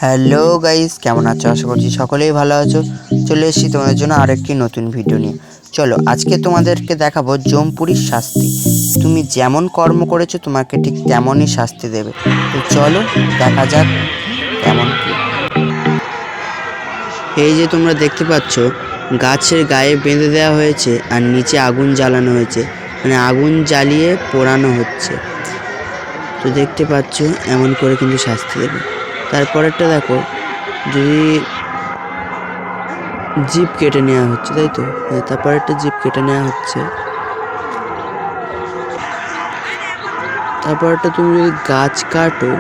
Hello guys, কেমন আছো? আশা করছি সকলেই ভালো আছো। চলে এসেছি তোমাদের জন্য আরেকটি নতুন ভিডিও নিয়ে। চলো, আজকে তোমাদেরকে দেখাবো জমপুরির শাস্তি। তুমি যেমন কর্ম করেছো তোমাকে ঠিক তেমনই শাস্তি দেবে। তো চলো দেখা যাক কেমন কি। এই যে তোমরা দেখতে পাচ্ছ, গাছের গায়ে বেঁধে দেওয়া হয়েছে আর নিচে আগুন জ্বালানো হয়েছে, মানে আগুন জ্বালিয়ে পোড়ানো হচ্ছে। তো দেখতে পাচ্ছ এমন করে কিন্তু শাস্তি দেবে। তারপরেরটা দেখো, যদি জিভ কেটে নেওয়া হচ্ছে, তাই তো? হ্যাঁ, তারপর একটা জিভ কেটে নেওয়া হচ্ছে। তারপর একটা তুমি যদি গাছ কাটো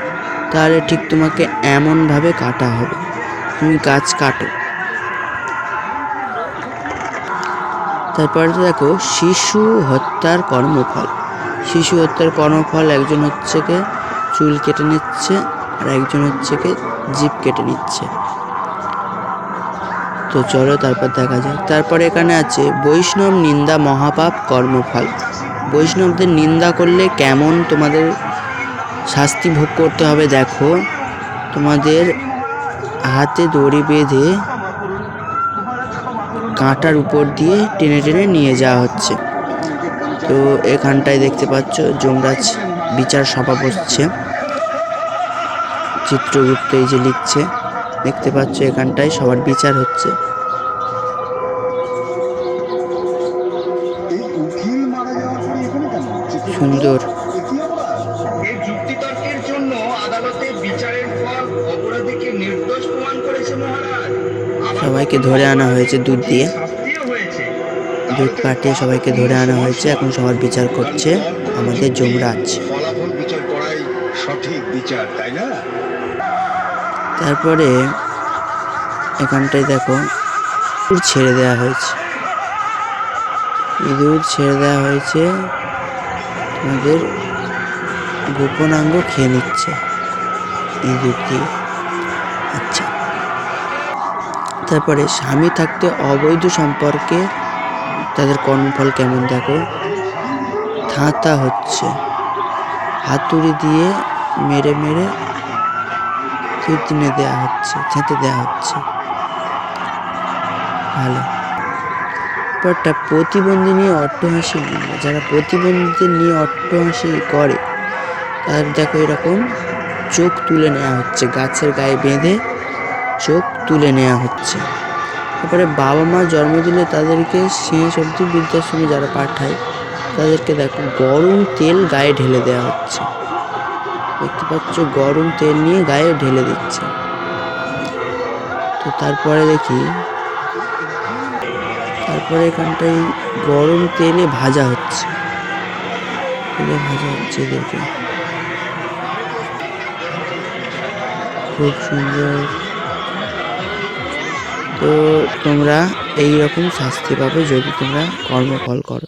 তাহলে ঠিক তোমাকে এমনভাবে কাটা হবে। তুমি গাছ কাটো। তারপরে দেখো শিশু হত্যার কর্মফল। শিশু হত্যার কর্মফল, একজন হচ্ছে কে চুল কেটে নিচ্ছে আর একজন হচ্ছে কে জিভ কেটে নিচ্ছে। তো চলো তারপর দেখা যাক। তারপরে এখানে আছে বৈষ্ণব নিন্দা মহাপাপ কর্মফল। বৈষ্ণবদের নিন্দা করলে কেমন তোমাদের শাস্তি ভোগ করতে হবে দেখো। তোমাদের হাতে দড়ি বেঁধে কাঁটার উপর দিয়ে টেনে টেনে নিয়ে যাওয়া হচ্ছে। তো এখানটায় দেখতে পাচ্ছ যমরাজ বিচার সভা বসছে। চিত্রগুপ্ত এই যে লিখছে, দেখতে পাচ্ছ এখানটায় সবার বিচার হচ্ছে। সুন্দর। যুক্তিতর্কের জন্য আদালতে বিচারের ফল অপরাধীকে নির্দোষ প্রমাণ করেছে মহারাজ। সবাইকে ধরে আনা হয়েছে দুধ দিয়ে, দুধ পাঠিয়ে সবাইকে ধরে আনা হয়েছে। এখন সবার বিচার করছে আমাদের যমরাজ। ফলাফল বিচার করাই সঠিক বিচার, তাই না? তারপরে এখানটায় দেখো ইঁদুর ছেড়ে দেওয়া হয়েছে। ইঁদুর ছেড়ে দেওয়া হয়েছে, তোমাদের গোপনাঙ্গ খেয়ে নিচ্ছে ইঁদুর দিয়ে। আচ্ছা, তারপরে স্বামী থাকতে অবৈধ সম্পর্কে তাদের কর্মফল কেমন দেখো। থাঁতা হচ্ছে, হাতুড়ি দিয়ে মেরে মেরে থুতনে দেওয়া হচ্ছে, থেঁতে দেওয়া হচ্ছে। ভালো। ব্যাপারটা প্রতিবন্ধী নিয়ে অট্টহাসি, যারা প্রতিবন্ধীদের নিয়ে অট্টহাসি করে তাদের দেখো এরকম চোখ তুলে নেওয়া হচ্ছে, গাছের গায়ে বেঁধে চোখ তুলে নেওয়া হচ্ছে। তারপরে বাবা মা জন্ম দিলে তাদেরকে শেষ অবধি বৃদ্ধাশ্রমে যারা পাঠায় তাদেরকে দেখো গরম তেল গায়ে ঢেলে দেওয়া হচ্ছে। দেখতে পাচ্ছ গরম তেল নিয়ে গায়ে ঢেলে দিচ্ছে। তো তারপরে দেখি, তারপরে এখানটায় গরম তেলে ভাজা হচ্ছে, তেলে ভাজা হচ্ছে এদেরকে। খুব সুন্দর। তো তোমরা এইরকম শাস্তি পাবে যদি তোমরা কর্মফল করো।